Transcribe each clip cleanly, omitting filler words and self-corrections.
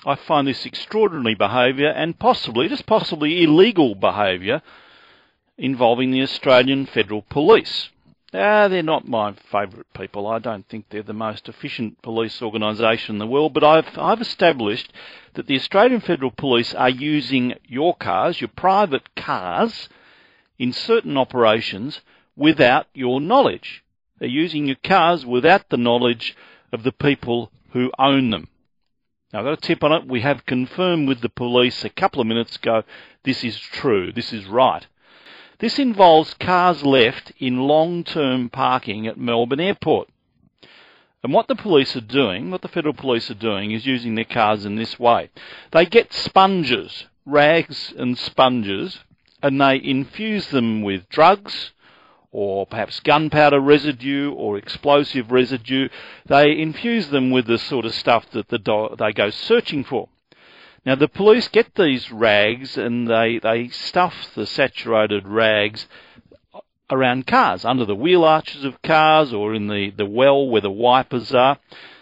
I find this extraordinary behaviour and possibly, just possibly, illegal behaviour involving the Australian Federal Police. They're not my favourite people. I don't think they're the most efficient police organisation in the world, but I've established that the Australian Federal Police are using your cars, your private cars, in certain operations without your knowledge. They're using your cars without the knowledge of the people who own them. Now, I've got a tip on it. We have confirmed with the police a couple of minutes ago this is true, this is right. This involves cars left in long-term parking at Melbourne Airport. And what the police are doing, what the Federal Police are doing, is using their cars in this way. They get sponges, rags and sponges, and they infuse them with drugs, or perhaps gunpowder residue or explosive residue. They infuse them with the sort of stuff that they go searching for. Now, the police get these rags and they stuff the saturated rags around cars, under the wheel arches of cars or in the well where the wipers are.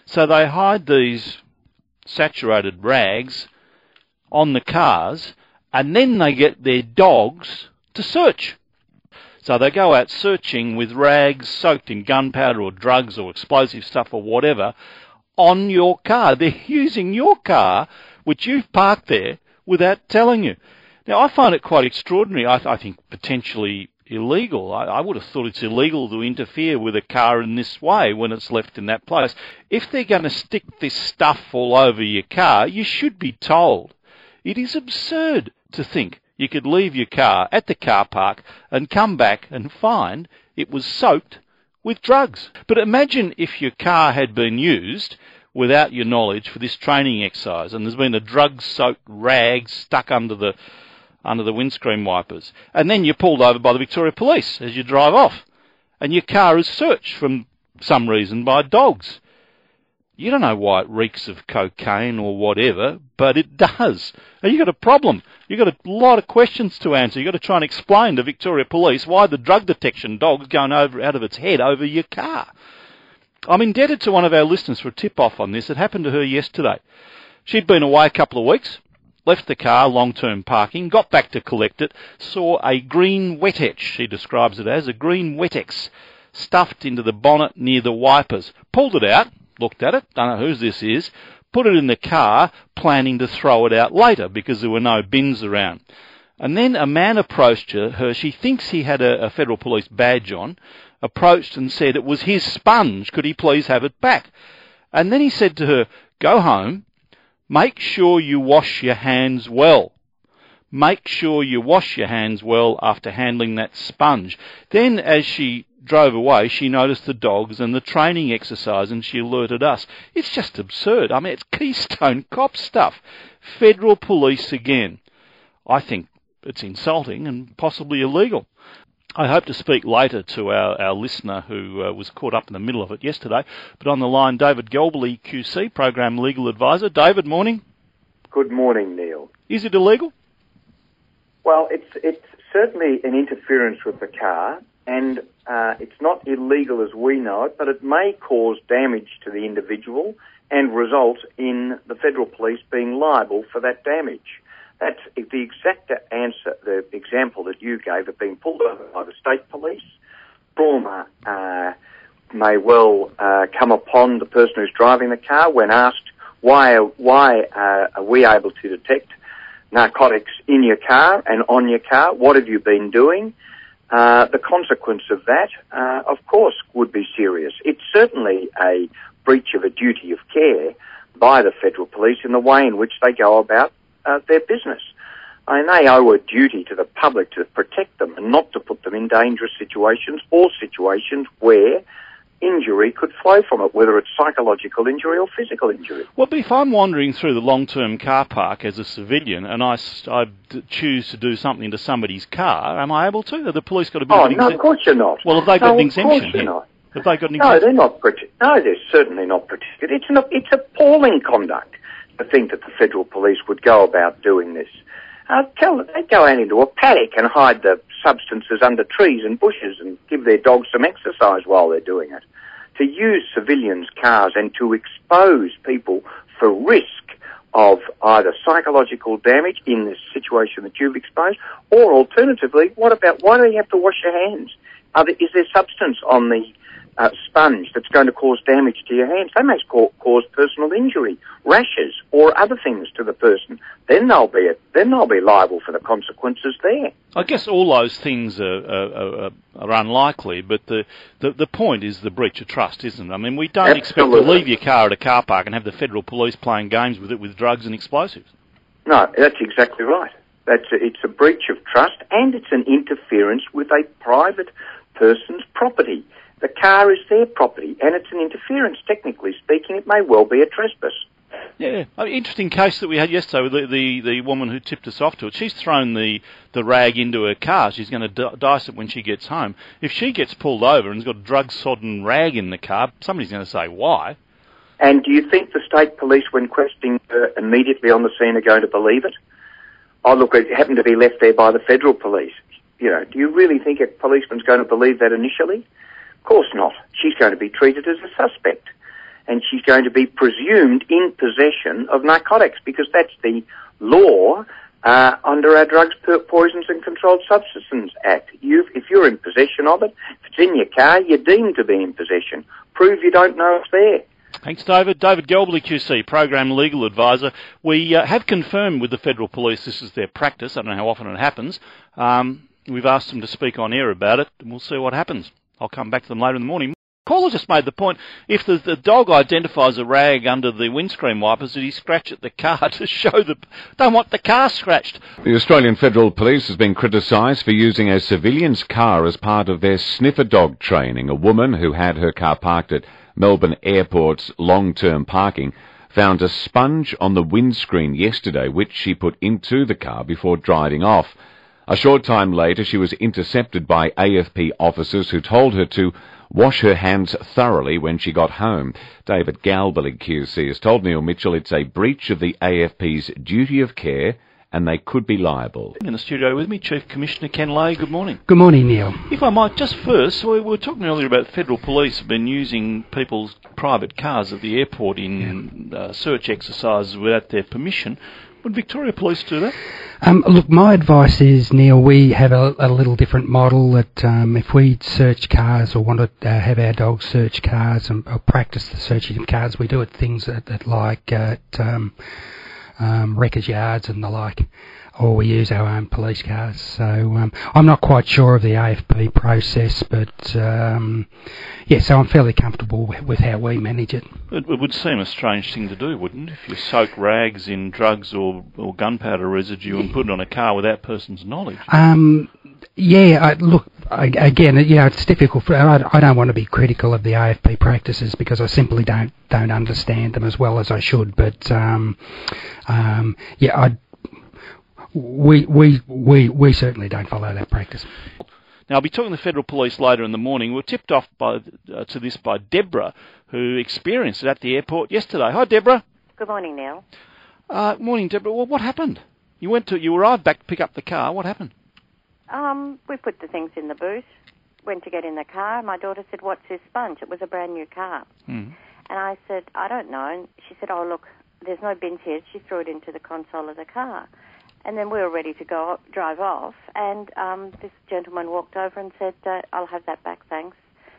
So they hide these saturated rags on the cars, and then they get their dogs to search. So they go out searching with rags soaked in gunpowder or drugs or explosive stuff or whatever on your car. They're using your car, which you've parked there, without telling you. Now, I find it quite extraordinary. I think potentially illegal. I would have thought it's illegal to interfere with a car in this way when it's left in that place. If they're going to stick this stuff all over your car, you should be told. It is absurd to think you could leave your car at the car park and come back and find it was soaked with drugs. But imagine if your car had been used without your knowledge for this training exercise, and there's been a drug-soaked rag stuck under the windscreen wipers, and then you're pulled over by the Victoria Police as you drive off, and your car is searched for some reason by dogs. You don't know why it reeks of cocaine or whatever, but it does. And you've got a problem. You've got a lot of questions to answer. You've got to try and explain to Victoria Police why the drug detection dog's going out of its head over your car. I'm indebted to one of our listeners for a tip-off on this. It happened to her yesterday. She'd been away a couple of weeks, left the car, long-term parking, got back to collect it, saw a green Wet-Ex, she describes it as, a green Wet-Ex stuffed into the bonnet near the wipers. Pulled it out, looked at it, don't know whose this is, put it in the car, planning to throw it out later because there were no bins around. And then a man approached her. She thinks he had a Federal Police badge on, approached and said it was his sponge. Could he please have it back? And then he said to her, go home, make sure you wash your hands well. Make sure you wash your hands well after handling that sponge. Then as she drove away, she noticed the dogs and the training exercise, and she alerted us. It's just absurd. I mean, it's Keystone Cop stuff. Federal Police again. I think it's insulting and possibly illegal. I hope to speak later to our listener who was caught up in the middle of it yesterday. But on the line, David Gelbally, QC, Program Legal Advisor. David, morning. Good morning, Neil. Is it illegal? Well, it's certainly an interference with the car, and it's not illegal as we know it, but it may cause damage to the individual and result in the Federal Police being liable for that damage. That's the exact answer, the example that you gave of being pulled over by the State Police. Trauma may well come upon the person who's driving the car when asked, why are we able to detect narcotics in your car and on your car? What have you been doing? The consequence of that, of course, would be serious. It's certainly a breach of a duty of care by the Federal Police in the way in which they go about their business. And they owe a duty to the public to protect them and not to put them in dangerous situations or situations where injury could flow from it, whether it's psychological injury or physical injury. Well, if I'm wandering through the long-term car park as a civilian and I choose to do something to somebody's car, am I able to? Have the police got a bit of an exemption? Oh, no, of course you're not. Well, have they got an exemption? Of course you're not. Have they got an exemption? No, they're not protected. No, they're certainly not protected. It's appalling conduct to think that the Federal Police would go about doing this. They'd go out into a paddock and hide the substances under trees and bushes and give their dogs some exercise while they're doing it. To use civilians' cars and to expose people for risk of either psychological damage in this situation that you've exposed, or alternatively, why do you have to wash your hands? Is there substance on the sponge that's going to cause damage to your hands? They may cause personal injury, rashes, or other things to the person. Then they'll be liable for the consequences there. I guess all those things are unlikely, but the point is the breach of trust, isn't it? I mean, we don't expect to leave your car at a car park and have the federal police playing games with it with drugs and explosives. No, that's exactly right. It's a breach of trust, and it's an interference with a private person's property. The car is their property, and it's an interference. Technically speaking, it may well be a trespass. Yeah, interesting case that we had yesterday with the woman who tipped us off to it. She's thrown the rag into her car. She's going to dice it when she gets home. If she gets pulled over and has got a drug-sodden rag in the car, somebody's going to say, why? And do you think the state police, when questioning her immediately on the scene, are going to believe it? Oh, look, it happened to be left there by the federal police. You know, do you really think a policeman's going to believe that initially? Of course not. She's going to be treated as a suspect, and she's going to be presumed in possession of narcotics, because that's the law under our Drugs, Poisons and Controlled Substances Act. If you're in possession of it, if it's in your car, you're deemed to be in possession. Prove you don't know it's there. Thanks, David. David Gelbley, QC, Program Legal Advisor. We have confirmed with the Federal Police this is their practice. I don't know how often it happens. We've asked them to speak on air about it, and we'll see what happens. I'll come back to them later in the morning. Caller just made the point, if the dog identifies a rag under the windscreen wipers, did he scratch at the car to show don't want the car scratched? The Australian Federal Police has been criticised for using a civilian's car as part of their sniffer dog training. A woman who had her car parked at Melbourne Airport's long-term parking found a sponge on the windscreen yesterday, which she put into the car before driving off. A short time later, she was intercepted by AFP officers who told her to wash her hands thoroughly when she got home. David Gelbley, QC, has told Neil Mitchell it's a breach of the AFP's duty of care and they could be liable. In the studio with me, Chief Commissioner Ken Lay. Good morning. Good morning, Neil. If I might, just first, we were talking earlier about federal police have been using people's private cars at the airport in search exercises without their permission. Would Victoria Police do that? Look, my advice is, Neil, we have a little different model that if we search cars or want to have our dogs search cars and practice the searching of cars, we do it things like wreckers yards and the like, or we use our own police cars. So I'm not quite sure of the AFP process, but so I'm fairly comfortable with how we manage it. It would seem a strange thing to do, wouldn't it? If you soak rags in drugs or gunpowder residue and put it on a car without person's knowledge. Again, it's difficult. I don't want to be critical of the AFP practices because I simply don't understand them as well as I should. But we certainly don't follow that practice. Now, I'll be talking to the Federal Police later in the morning. We were tipped off to this by Deborah, who experienced it at the airport yesterday. Hi, Deborah. Good morning, Neil. Morning, Deborah. Well, what happened? You arrived back to pick up the car. What happened? We put the things in the boot, went to get in the car. My daughter said, "What's this sponge?" It was a brand new car. And I said, "I don't know." And she said, "Oh, look, there's no bins here." She threw it into the console of the car. And then we were ready to drive off, and this gentleman walked over and said, "I'll have that back, thanks.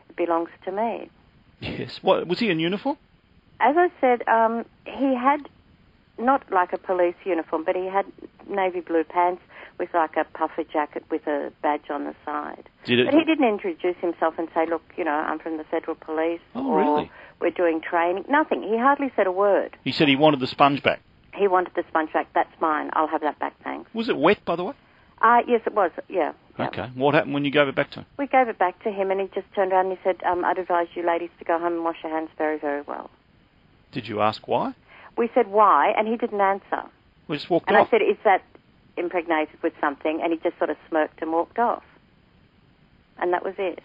It belongs to me." Yes. What, was he in uniform? As I said, he had not like a police uniform, but he had navy blue pants with like a puffer jacket with a badge on the side. But he didn't introduce himself and say, "Look, I'm from the Federal Police," or really? "We're doing training." Nothing. He hardly said a word. He said he wanted the sponge back. He wanted the sponge back. "That's mine. I'll have that back, thanks." Was it wet, by the way? Yes, it was, yeah. Okay. What happened when you gave it back to him? We gave it back to him, and he just turned around and he said, "I'd advise you ladies to go home and wash your hands very, very well." Did you ask why? We said, "Why?" And he didn't answer. We just walked off. And I said, "Is that impregnated with something?" And he just sort of smirked and walked off. And that was it.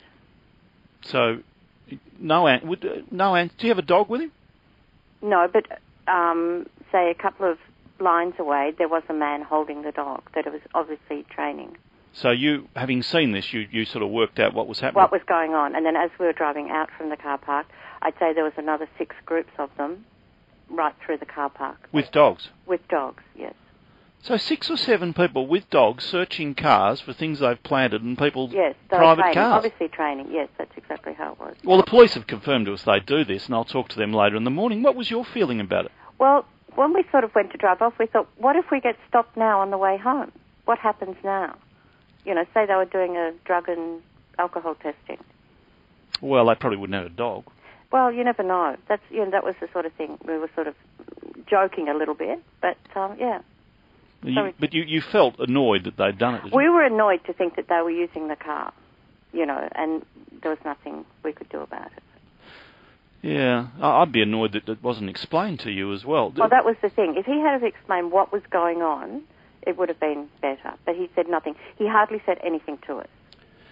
So, no answer. Do you have a dog with him? No, but say a couple of lines away, there was a man holding the dog that it was obviously training. So you, having seen this, you sort of worked out what was happening? What was going on. And then as we were driving out from the car park, I'd say there was another 6 groups of them right through the car park. With dogs? With dogs, yes. So 6 or 7 people with dogs searching cars for things they've planted and people's private training, cars? Obviously training, yes, that's exactly how it was. Well, the police have confirmed to us they do this, and I'll talk to them later in the morning. What was your feeling about it? Well, when we sort of went to drive off, we thought, what if we get stopped now on the way home? What happens now? You know, say they were doing a drug and alcohol testing. Well, they probably wouldn't have a dog. Well, you never know. That was the sort of thing. We were sort of joking a little bit, but yeah. But you felt annoyed that they'd done it, didn't you? We were annoyed to think that they were using the car, you know, and there was nothing we could do about it. Yeah, I'd be annoyed that it wasn't explained to you as well. Well, that was the thing. If he had explained what was going on, it would have been better. But he said nothing. He hardly said anything to us.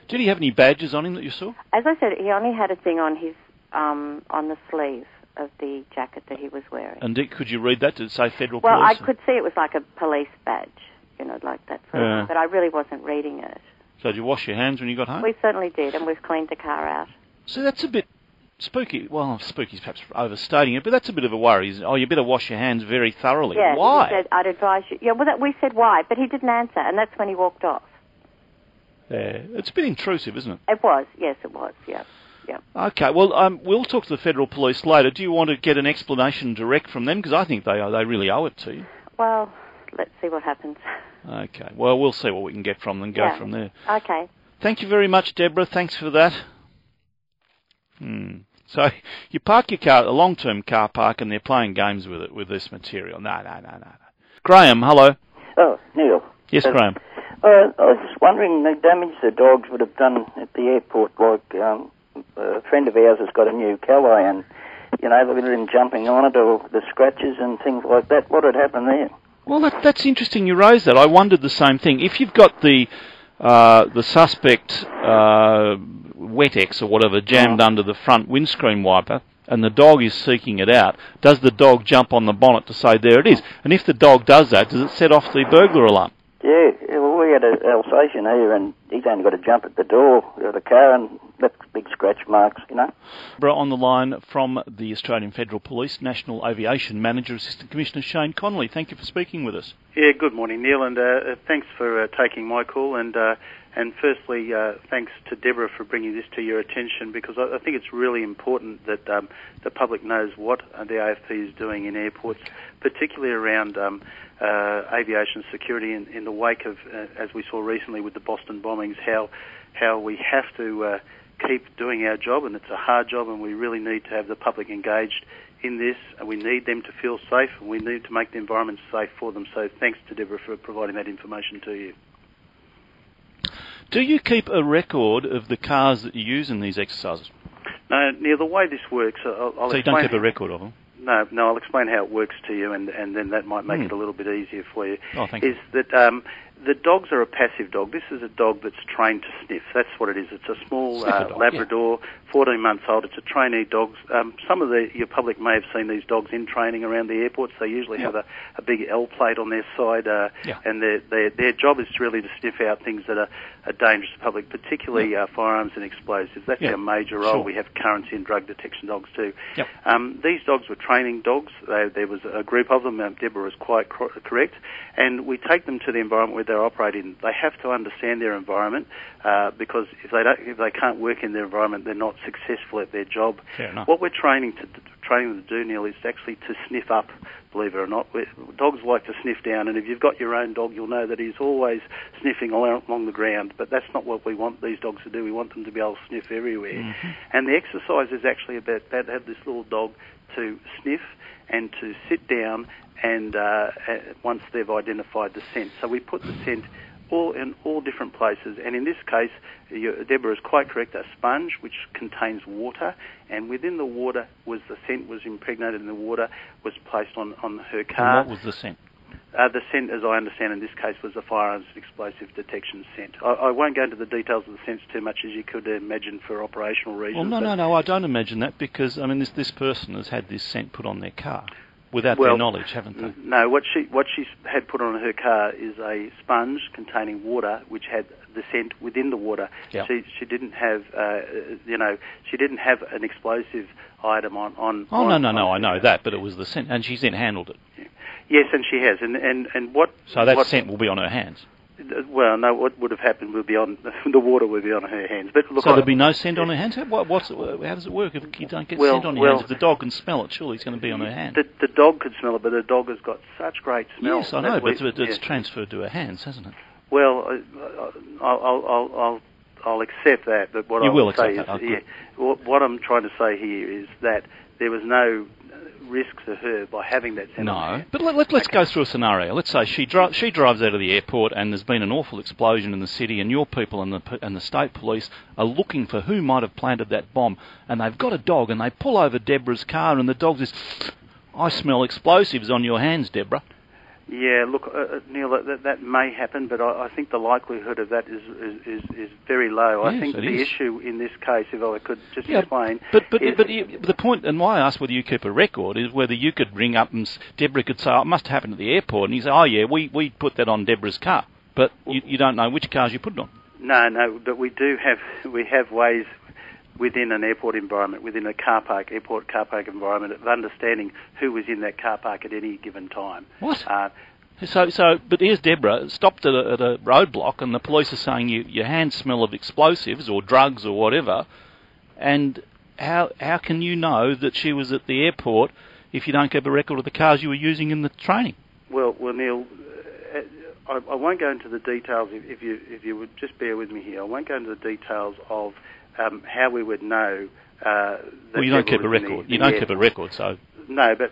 Did he have any badges on him that you saw? As I said, he only had a thing on his on the sleeve of the jacket that he was wearing. And could you read that? Did it say Federal Well, Police? I could see it was like a police badge, you know, like that sort of thing, but I really wasn't reading it. So did you wash your hands when you got home? We certainly did, and we've cleaned the car out. So that's a bit spooky. Well, spooky's perhaps overstating it, but that's a bit of a worry. You better wash your hands very thoroughly. Yeah, why? He said, I'd advise you. Yeah, well, we said why, but he didn't answer, and that's when he walked off. Yeah, it's a bit intrusive, isn't it? It was, yes, it was, yeah. Okay, well, we'll talk to the Federal Police later. Do you want to get an explanation direct from them? Because I think they really owe it to you. Well, let's see what happens. Okay, well, we'll see what we can get from them and go from there. Okay. Thank you very much, Deborah. Thanks for that. So you park your car at a long-term car park and they're playing games with it, with this material. No. Graham, hello. Oh, Neil. Yes, Graham. I was just wondering the damage the dogs would have done at the airport. Like a friend of ours has got a new Calais and, you know, look at him jumping on it or the scratches and things like that. What would happen there? Well, that's interesting you raised that. I wondered the same thing. If you've got the suspect Wet-X or whatever jammed under the front windscreen wiper and the dog is seeking it out, does the dog jump on the bonnet to say there it is? And if the dog does that, does it set off the burglar alarm? Yeah, well, we had an Alsatian here and he's only got to jump at the door of the car and that's big scratch marks, you know. On the line from the Australian Federal Police, National Aviation Manager, Assistant Commissioner Shane Connolly. Thank you for speaking with us. Yeah, good morning, Neil, and thanks for taking my call. And firstly, thanks to Deborah for bringing this to your attention, because I think it's really important that the public knows what the AFP is doing in airports, particularly around aviation security in the wake of, as we saw recently with the Boston bombings, how we have to keep doing our job, and it's a hard job, and we really need to have the public engaged in this, and we need them to feel safe, and we need to make the environment safe for them. So thanks to Deborah for providing that information to you. Do you keep a record of the cars that you use in these exercises? No, Neil, the way this works, I'll so you don't keep a record of them? No, I'll explain how it works to you, and then that might make it a little bit easier for you. Oh, thank you. Is that the dogs are a passive dog. This is a dog that's trained to sniff. That's what it is. It's a small Labrador, 14 months old. It's a trainee dog. Some of your public may have seen these dogs in training around the airports. They usually have a big L plate on their side, and their job is really to sniff out things that are dangerous to the public, particularly firearms and explosives. That's our major role. Sure. We have currency and drug detection dogs too. Yep. These dogs were training dogs. There was a group of them. Deborah was quite correct. And we take them to the environment where they're operating. They have to understand their environment because if they can't work in their environment, they're not successful at their job. Fair enough. What we're training them to do, Neil, is actually to sniff up. Believe it or not, dogs like to sniff down, and if you've got your own dog, you'll know that he's always sniffing along the ground. But that's not what we want these dogs to do. We want them to be able to sniff everywhere. Mm-hmm. And the exercise is actually about that: have this little dog to sniff and to sit down, and once they've identified the scent. So we put the scent in all different places, and in this case, Deborah is quite correct, a sponge which contains water, and within the water was the scent was impregnated in the water, was placed on her car. And what was the scent? The scent, as I understand in this case, was the firearms explosive detection scent. I won't go into the details of the scents too much, as you could imagine for operational reasons. Well, no, I don't imagine that, because, I mean, this person has had this scent put on their car. without their knowledge, haven't they? No, what she had put on her car is a sponge containing water, which had the scent within the water. Yep. She didn't have, she didn't have an explosive item on. Oh, no, I know that, but it was the scent, and she's then handled it. Yeah. Yes, and she has, and what? So that scent will be on her hands. Well, no, what would have happened would be on the water would be on her hands. But look, so there'd be no scent on her hands? How does it work if you don't get scent on your hands? If the dog can smell it, surely it's going to be on her hands. The dog could smell it, but the dog has got such great smell. Yes, I know, but it's transferred to her hands, hasn't it? Well, I'll accept that, but what I will say is, what I'm trying to say here is that there was no risk to her by having that scent. No, but let's go through a scenario. Let's say she drives out of the airport and there's been an awful explosion in the city, and your people and the state police are looking for who might have planted that bomb, and they've got a dog, and they pull over Deborah's car, and the dog says, "I smell explosives on your hands, Deborah." Yeah, look, Neil, that may happen, but I think the likelihood of that is very low. Yes, I think the issue in this case, if I could just explain... But the point, and why I asked whether you keep a record, is whether you could ring up and Deborah could say, "Oh, it must have happened at the airport," and you say, "Oh yeah, we put that on Deborah's car," but you don't know which cars you put it on. No, but we have ways within an airport environment, within a airport car park environment, of understanding who was in that car park at any given time. What? But here's Deborah, stopped at a roadblock, and the police are saying your hands smell of explosives or drugs or whatever, and how can you know that she was at the airport if you don't keep a record of the cars you were using in the training? Well, Neil, I won't go into the details, if you would just bear with me here. I won't go into the details of how we would know. Well, you don't keep a record. You don't keep a record, so. No, but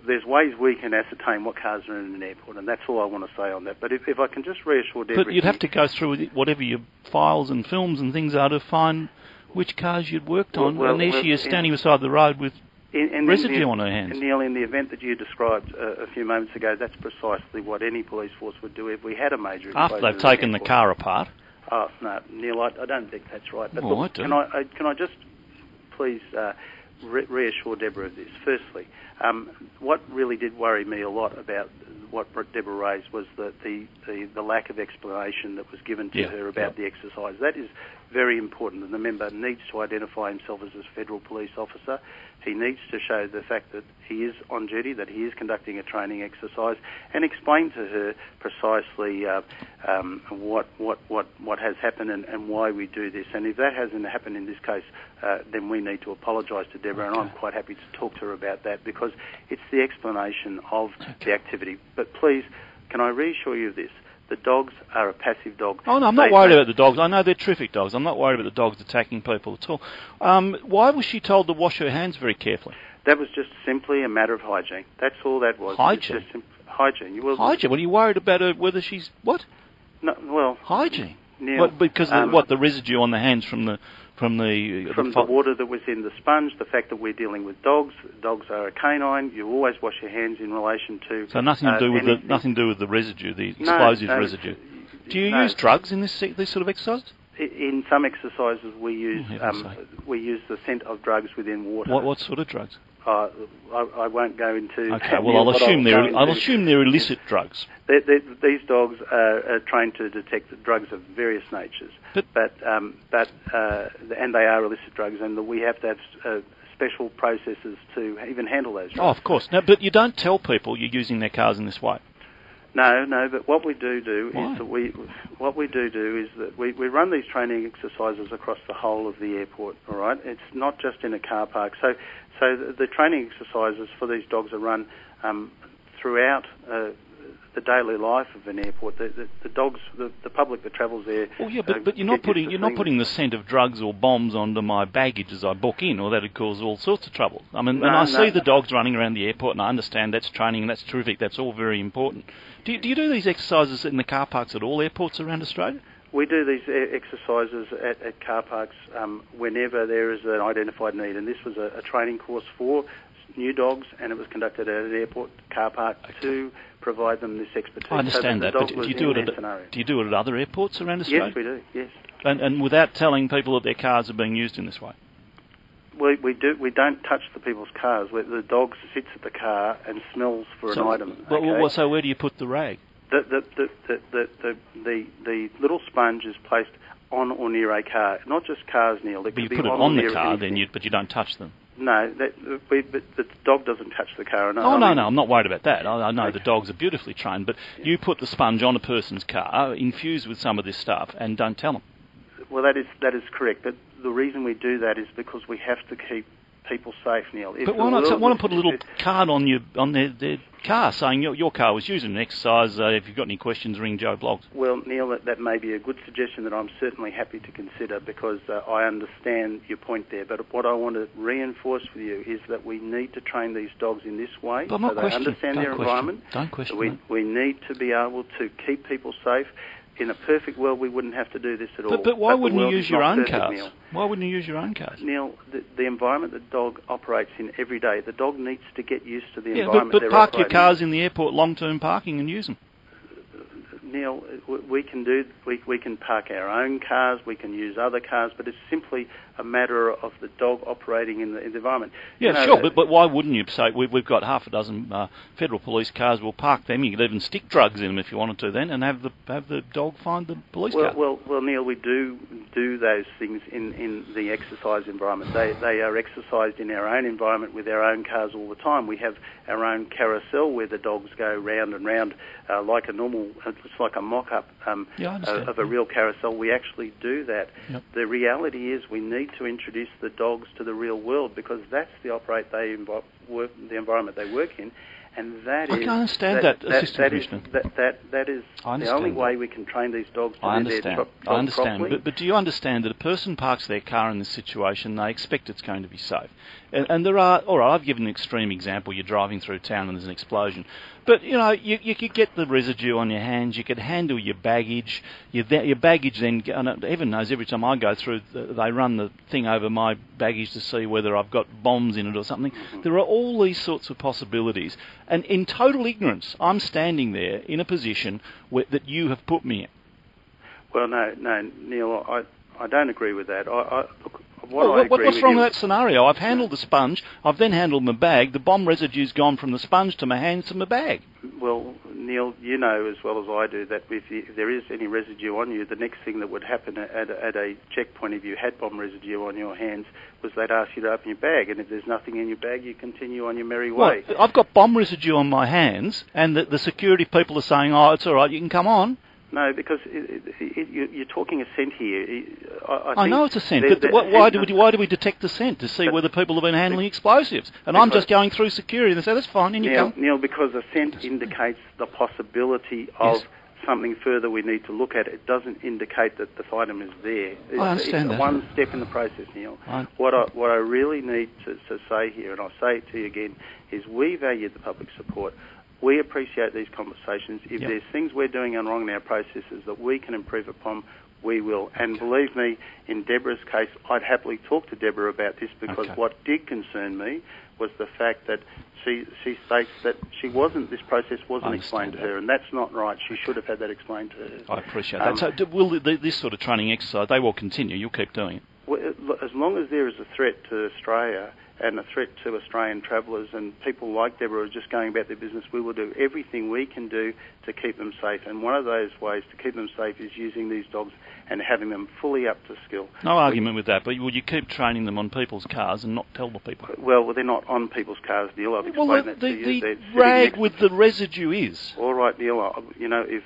there's ways we can ascertain what cars are in an airport, and that's all I want to say on that. But if I can just reassure Deborah... But you'd have to go through whatever your files and films and things are to find which cars you'd worked on, and there she is standing beside the road with residue on her hands. Neil, in the event that you described a few moments ago, that's precisely what any police force would do if we had a major explosion. After they've taken the car apart? Oh, no, Neil, I don't think that's right. But well, look, can I just please reassure Deborah of this? Firstly, what really did worry me a lot about what Deborah raised was the lack of explanation that was given to her about the exercise. That is very important, and the member needs to identify himself as a federal police officer. He needs to show the fact that he is on duty, that he is conducting a training exercise, and explain to her precisely what has happened and why we do this. And if that hasn't happened in this case, then we need to apologise to Deborah, and I'm quite happy to talk to her about that, because it's the explanation of the activity. But please, can I reassure you of this? The dogs are a passive dog. Oh, no, I'm not worried about the dogs. I know they're terrific dogs. I'm not worried about the dogs attacking people at all. Why was she told to wash her hands very carefully? That was just simply a matter of hygiene. That's all that was. Hygiene? Hygiene. Hygiene? What are you worried about her, whether she's... What? No, well... Hygiene? Neil, because the residue on the hands from the water that was in the sponge, the fact that we're dealing with dogs. Dogs are a canine. You always wash your hands in relation to... So nothing to do with the residue, the explosive residue. Do you use drugs in this sort of exercise? In some exercises, we use the scent of drugs within water. What sort of drugs? I won't go into... Okay, well, I'll assume they're illicit drugs. These dogs are trained to detect drugs of various natures, and they are illicit drugs, and we have to have special processes to even handle those drugs. Oh, of course. No, but you don't tell people you're using their cars in this way. No, but what we do is that we run these training exercises across the whole of the airport, all right? It's not just in a car park. So the training exercises for these dogs are run throughout the daily life of an airport. The dogs, the public that travels there... Oh, yeah, but you're not putting the scent of drugs or bombs onto my baggage as I book in, or that would cause all sorts of trouble. I mean, I see the dogs running around the airport, and I understand that's training, and that's terrific. That's all very important. Do you do these exercises in the car parks at all airports around Australia? We do these exercises at car parks whenever there is an identified need, and this was a training course for new dogs, and it was conducted at an airport car park to provide them this expertise. I understand that, but do you do it at other airports around Australia? Yes, we do, yes. And without telling people that their cars are being used in this way? We don't touch the people's cars. The dog sits at the car and smells for an item. Okay? So where do you put the rag? The little sponge is placed on or near a car, not just cars, Neil. But you put it on the car, but you don't touch them. No, but the dog doesn't touch the car. No, I'm not worried about that. I know the dogs are beautifully trained, but you put the sponge on a person's car, infused with some of this stuff, and don't tell them. Well, that is correct, but the reason we do that is because we have to keep people safe, Neil. But why not put a little card on their car saying your car was used in an exercise, if you've got any questions, ring Joe Bloggs? Well, Neil, that may be a good suggestion that I'm certainly happy to consider, because I understand your point there. But what I want to reinforce with you is that we need to train these dogs in this way so they understand their environment. Don't question we need to be able to keep people safe. In a perfect world, we wouldn't have to do this at all. But why wouldn't you use your own cars? Neil. Why wouldn't you use your own cars? Neil, the environment the dog operates in every day, the dog needs to get used to the environment but park your cars in the airport, long-term parking, and use them. Neil, we can park our own cars, we can use other cars, but it's simply a matter of the dog operating in the environment. Yeah, sure, but why wouldn't you say we've got half a dozen federal police cars? We'll park them. You could even stick drugs in them if you wanted to, then, and have the dog find the police car. Well, Neil, we do those things in the exercise environment. They are exercised in our own environment with our own cars all the time. We have our own carousel where the dogs go round and round like a normal. It's like a mock-up of a real carousel. We actually do that. Yep. The reality is we need to introduce the dogs to the real world, because that's the environment they work in, and that I is... can understand that, Assistant Commissioner. That is the only way we can train these dogs to do their job I understand. properly. But do you understand that a person parks their car in this situation, they expect it's going to be safe? And there are... All right, I've given an extreme example. You're driving through town and there's an explosion. But, you could get the residue on your hands, you could handle your baggage. Your baggage then... And heaven knows, every time I go through, they run the thing over my baggage to see whether I've got bombs in it or something. Mm-hmm. There are all these sorts of possibilities. And in total ignorance, I'm standing there in a position that you have put me in. Well, no, Neil, I don't agree with that. What's wrong with that scenario? I've handled the sponge, I've then handled my bag, the bomb residue's gone from the sponge to my hands to my bag. Well, Neil, you know as well as I do that if there is any residue on you, the next thing that would happen at a checkpoint if you had bomb residue on your hands was they'd ask you to open your bag, and if there's nothing in your bag, you continue on your merry way. Well, I've got bomb residue on my hands, and the security people are saying, oh, it's all right, you can come on. No, because you're talking a scent here. I know it's a scent, but why do we detect the scent? To see whether people have been handling explosives. And I'm just going through security, and they say, that's fine, in you come. Neil, because a scent indicates the possibility of something further we need to look at. It doesn't indicate that the item is there. I understand it's that. one step in the process, Neil. What I really need to say here, and I'll say it to you again, is we value the public support. We appreciate these conversations. If there's things we're doing wrong in our processes that we can improve upon, we will. And believe me, in Deborah's case, I'd happily talk to Deborah about this, because what did concern me was the fact that she states that this process wasn't explained to her, and that's not right. She should have had that explained to her. I appreciate that. So will this sort of training exercise, they will continue? You'll keep doing it? Well, as long as there is a threat to Australia and a threat to Australian travellers and people like Deborah are just going about their business, we will do everything we can do to keep them safe. And one of those ways to keep them safe is using these dogs and having them fully up to skill. No argument with that, but will you keep training them on people's cars and not tell the people? Well, they're not on people's cars, Neil. I've explained that to you. The rag with the residue is. All right, Neil. If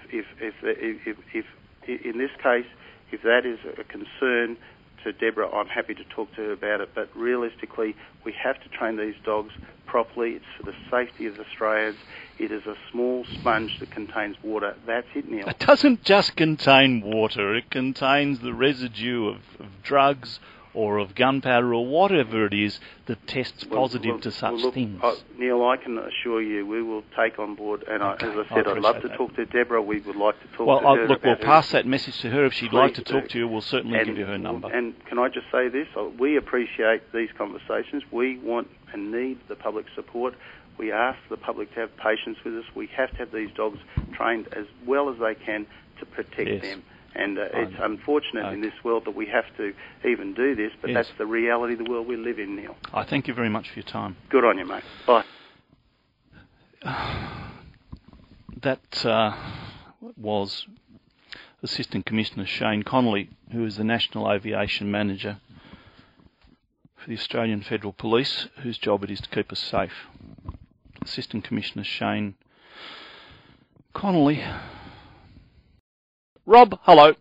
in this case, if that is a concern to Deborah, I'm happy to talk to her about it. But realistically, we have to train these dogs properly. It's for the safety of Australians. It is a small sponge that contains water. That's it, Neil. It doesn't just contain water. It contains the residue of drugs or of gunpowder or whatever it is that tests positive to such things. Neil, I can assure you we will take on board, and as I said, I'd love to talk to Deborah. We would like to talk to her. Look, we'll pass that message to her. If she'd like to talk to you, we'll certainly give you her number. And can I just say this? We appreciate these conversations. We want and need the public support. We ask the public to have patience with us. We have to have these dogs trained as well as they can to protect them. And it's unfortunate in this world that we have to even do this, but that's the reality of the world we live in, Neil. I thank you very much for your time. Good on you, mate. Bye. That was Assistant Commissioner Shane Connolly, who is the National Aviation Manager for the Australian Federal Police, whose job it is to keep us safe. Assistant Commissioner Shane Connolly. Rob, hello.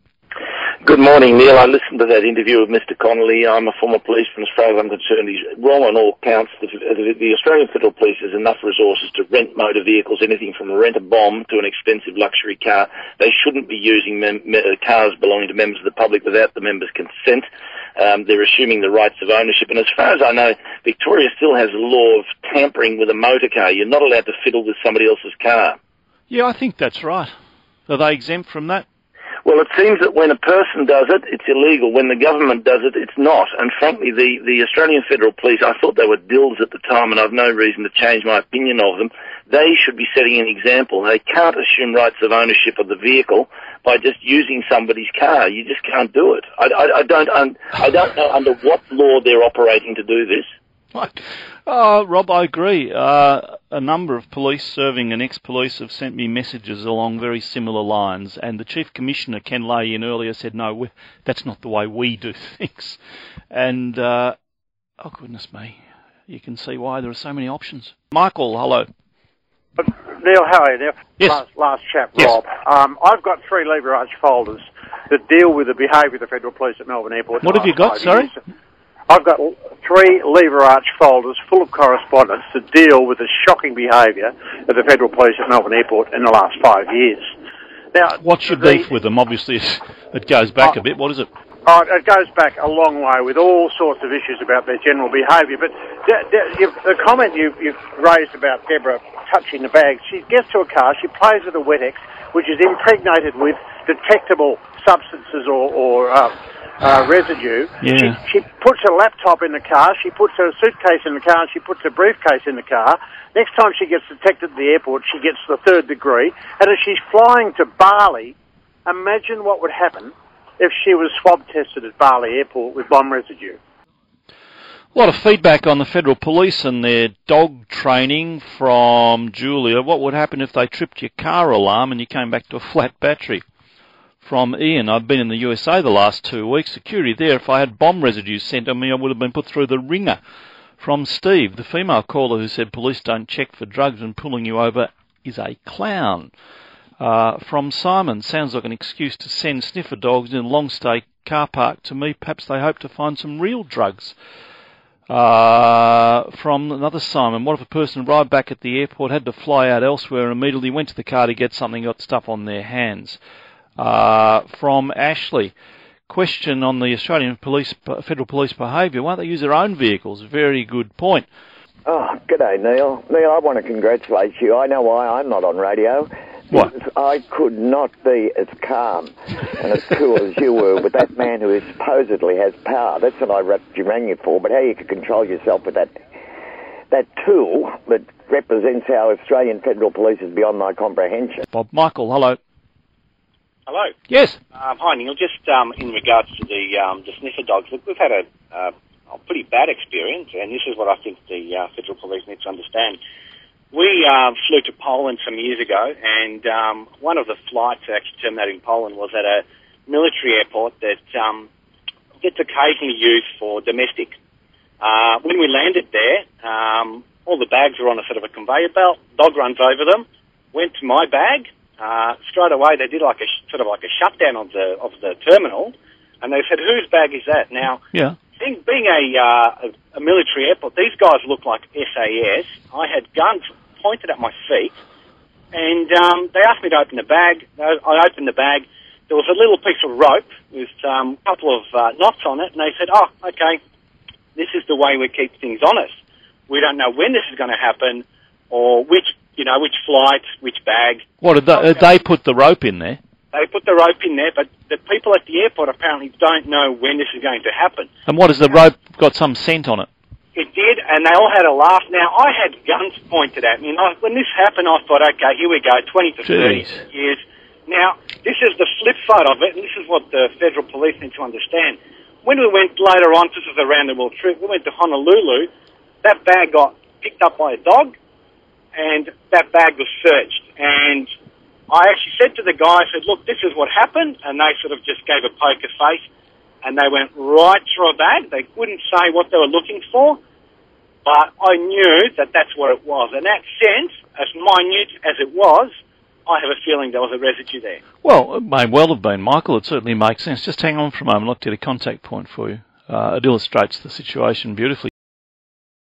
Good morning, Neil. I listened to that interview with Mr. Connolly. I'm a former policeman as far as I'm concerned. He's wrong on all counts. The Australian Federal Police has enough resources to rent motor vehicles, anything from rent a bomb to an expensive luxury car. They shouldn't be using cars belonging to members of the public without the members' consent. They're assuming the rights of ownership. And as far as I know, Victoria still has a law of tampering with a motor car. You're not allowed to fiddle with somebody else's car. Yeah, I think that's right. Are they exempt from that? Well, it seems that when a person does it, it's illegal. When the government does it, it's not. And frankly, the Australian Federal Police, I thought they were dills at the time, and I've no reason to change my opinion of them. They should be setting an example. They can't assume rights of ownership of the vehicle by just using somebody's car. You just can't do it. I don't know under what law they're operating to do this. Rob, I agree. A number of police serving and ex-police have sent me messages along very similar lines, and the Chief Commissioner, Ken Lay-in earlier, said, no, that's not the way we do things. And, oh goodness me, you can see why there are so many options. Michael, hello. Neil, how are you, Neil? Yes. Last chap, yes. Rob. I've got 3 lever arch folders that deal with the behaviour of the Federal Police at Melbourne Airport. What have you got, sorry? I've got 3 lever arch folders full of correspondence to deal with the shocking behaviour of the Federal Police at Melbourne Airport in the last 5 years. Now, what's your beef with them? Obviously, it goes back a bit. What is it? It goes back a long way with all sorts of issues about their general behaviour. But the comment you've raised about Deborah touching the bag, she gets to a car, she plays with a Wet-X, which is impregnated with detectable substances or residue. Yeah. She puts her laptop in the car, she puts her suitcase in the car, and she puts her briefcase in the car. Next time she gets detected at the airport, she gets the 3rd degree. And if she's flying to Bali, imagine what would happen if she was swab tested at Bali Airport with bomb residue. A lot of feedback on the Federal Police and their dog training from Julia. What would happen if they tripped your car alarm and you came back to a flat battery? From Ian, I've been in the USA the last 2 weeks. Security there, if I had bomb residue sent on me, I would have been put through the ringer. From Steve, the female caller who said police don't check for drugs when pulling you over is a clown. From Simon, sounds like an excuse to send sniffer dogs in a long stay car park. To me, perhaps they hope to find some real drugs. From another Simon, what if a person arrived back at the airport, had to fly out elsewhere and immediately went to the car to get something, got stuff on their hands? From Ashley, question on the Australian Federal Police behaviour. Why don't they use their own vehicles? Very good point. Oh, g'day, Neil. Neil, I want to congratulate you. I know why I'm not on radio. What? I could not be as calm and as cool as you were with that man who supposedly has power. That's what I rang you for, but how you can control yourself with that tool that represents our Australian Federal Police is beyond my comprehension. Bob, Michael, hello. Hello. Yes. Hi, Neil. Just in regards to the sniffer dogs, look, we've had a pretty bad experience, and this is what I think the Federal Police need to understand. We flew to Poland some years ago, and one of the flights actually terminated in Poland was at a military airport that gets occasionally used for domestic. When we landed there, all the bags were on a sort of a conveyor belt. Dog runs over them, went to my bag. Straight away, they did like a shutdown of the terminal, and they said, "Whose bag is that?" Now, yeah. Being a military airport, these guys look like SAS. I had guns pointed at my feet, and they asked me to open the bag. I opened the bag. There was a little piece of rope with a couple of knots on it, and they said, "Oh, okay, this is the way we keep things honest. We don't know when this is going to happen, or which flight, which bag." What did they put the rope in there? They put the rope in there, but the people at the airport apparently don't know when this is going to happen. And what has the rope got some scent on it? It did, and they all had a laugh. Now, I had guns pointed at me, and when this happened, I thought, okay, here we go, 20 to 30 years. Now, this is the flip side of it, and this is what the federal police need to understand. When we went later on, this was a round-the-world trip, we went to Honolulu, that bag got picked up by a dog, and that bag was searched. And I actually said to the guy, I said, look, this is what happened, and they sort of just gave a poker face, and they went right through a bag. They wouldn't say what they were looking for, but I knew that that's what it was. And that sense, as minute as it was, I have a feeling there was a residue there. Well, it may well have been, Michael. It certainly makes sense. Just hang on for a moment. I'll get a contact point for you. It illustrates the situation beautifully.